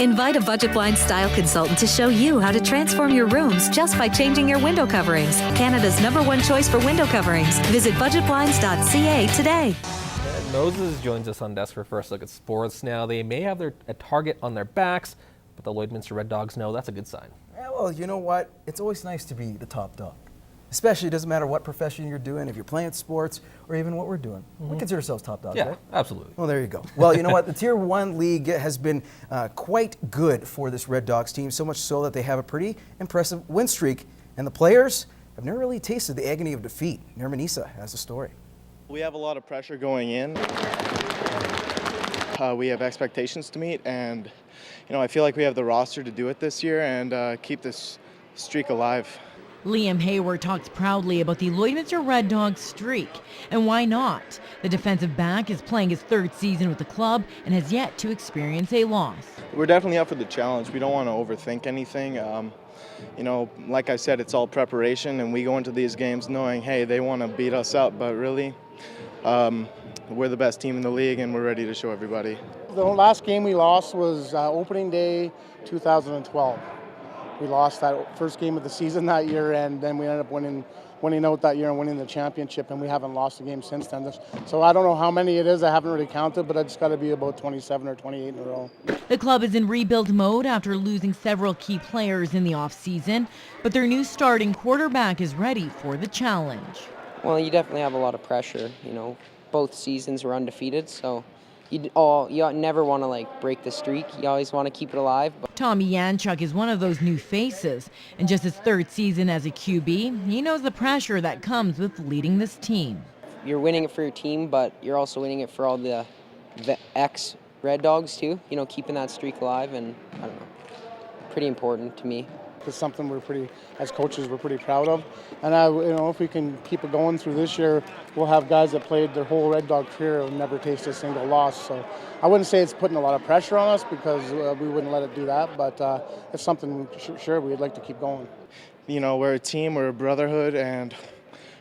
Invite a Budget Blinds style consultant to show you how to transform your rooms just by changing your window coverings. Canada's #1 choice for window coverings. Visit budgetblinds.ca today. Moses joins us on desk for First Look at Sports. Now, they may have a target on their backs, but the Lloydminster Red Dogs know that's a good sign. Yeah, well, you know what? It's always nice to be the top dog. Especially, it doesn't matter what profession you're doing, if you're playing sports, or even what we're doing. We consider ourselves top dogs, Yeah, right? absolutely. Well, there you go. Well, you know what? The Tier 1 League has been quite good for this Red Dogs team, so much so that they have a pretty impressive win streak. And the players have never really tasted the agony of defeat. Newcap has a story. We have a lot of pressure going in. We have expectations to meet, and I feel like we have the roster to do it this year and keep this streak alive. Liam Hayward talks proudly about the Lloydminster Red Dogs streak, and why not? The defensive back is playing his 3rd season with the club and has yet to experience a loss. We're definitely up for the challenge. We don't want to overthink anything. Like I said, it's all preparation, and we go into these games knowing, hey, they want to beat us up, but really, we're the best team in the league, and we're ready to show everybody. The last game we lost was opening day 2012. We lost that first game of the season that year, and then we ended up winning out that year and winning the championship, and we haven't lost a game since then. So I don't know how many it is. I haven't really counted, but it's got to be about 27 or 28 in a row. The club is in rebuild mode after losing several key players in the offseason, but their new starting quarterback is ready for the challenge. Well, you definitely have a lot of pressure. Both seasons were undefeated, so you never want to break the streak. You always want to keep it alive. Tommy Yanchuk is one of those new faces. In just his 3rd season as a QB, he knows the pressure that comes with leading this team. You're winning it for your team, but you're also winning it for all the ex-Red Dogs too. Keeping that streak alive, and I don't know, pretty important to me. It's something as coaches, we're pretty proud of. And if we can keep it going through this year, we'll have guys that played their whole Red Dog career and never tasted a single loss. So I wouldn't say it's putting a lot of pressure on us, because we wouldn't let it do that, but it's something sure we'd like to keep going. We're a team, we're a brotherhood, and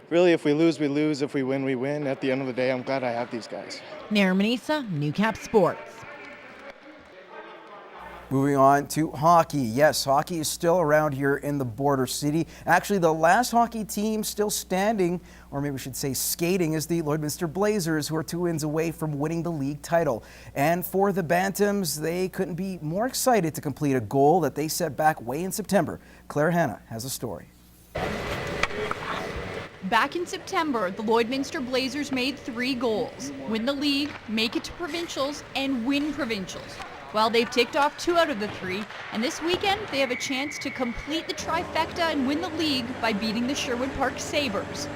really, if we lose, we lose. If we win, we win. At the end of the day, I'm glad I have these guys. Newcap Sports. Moving on to hockey. Yes, hockey is still around here in the border city. Actually, the last hockey team still standing, or maybe we should say skating, is the Lloydminster Blazers, who are 2 wins away from winning the league title. And for the Bantams, they couldn't be more excited to complete a goal that they set back way in September. Claire Hanna has a story. Back in September, the Lloydminster Blazers made 3 goals: win the league, make it to provincials, and win provincials. Well, they've ticked off 2 out of the 3, and this weekend they have a chance to complete the trifecta and win the league by beating the Sherwood Park Sabres.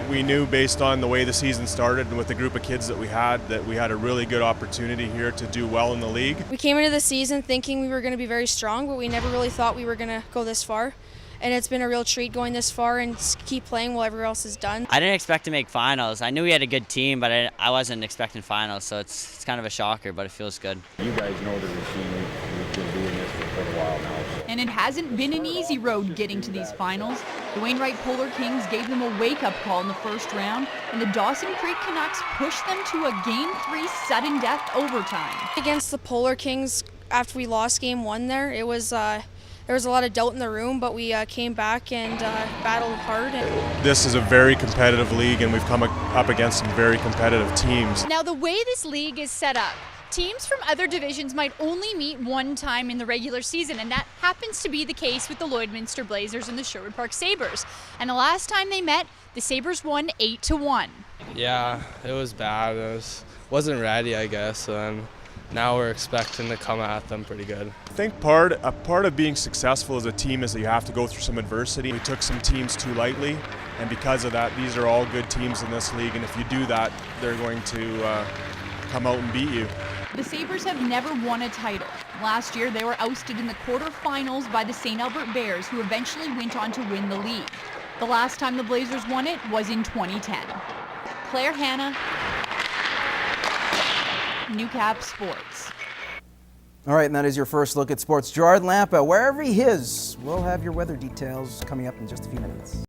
We knew, based on the way the season started and with the group of kids that we had a really good opportunity here to do well in the league. We came into the season thinking we were going to be very strong, but we never really thought we were going to go this far. And it's been a real treat going this far and keep playing while everyone else is done. I didn't expect to make finals. I knew we had a good team, but I wasn't expecting finals, so it's kind of a shocker, but it feels good. You guys know the routine. We've been doing this for quite a while now. And it hasn't been an easy road getting to these finals. The Wainwright Polar Kings gave them a wake-up call in the first round, and the Dawson Creek Canucks pushed them to a Game 3 sudden death overtime. Against the Polar Kings, after we lost Game 1 there was a lot of doubt in the room, but we came back and battled hard. This is a very competitive league, and we've come up against some very competitive teams. Now, the way this league is set up, teams from other divisions might only meet 1 time in the regular season, and that happens to be the case with the Lloydminster Blazers and the Sherwood Park Sabres. And the last time they met, the Sabres won 8-1. Yeah, it was bad. Wasn't ready, I guess. Now we're expecting to come at them pretty good. I think part of being successful as a team is that you have to go through some adversity. We took some teams too lightly, and because of that, these are all good teams in this league, and if you do that, they're going to come out and beat you. The Sabres have never won a title. Last year, they were ousted in the quarterfinals by the St. Albert Bears, who eventually went on to win the league. The last time the Blazers won it was in 2010. Claire Hanna, Newcap Sports. All right, and that is your first look at sports. Gerard Lampa, wherever he is, we'll have your weather details coming up in just a few minutes.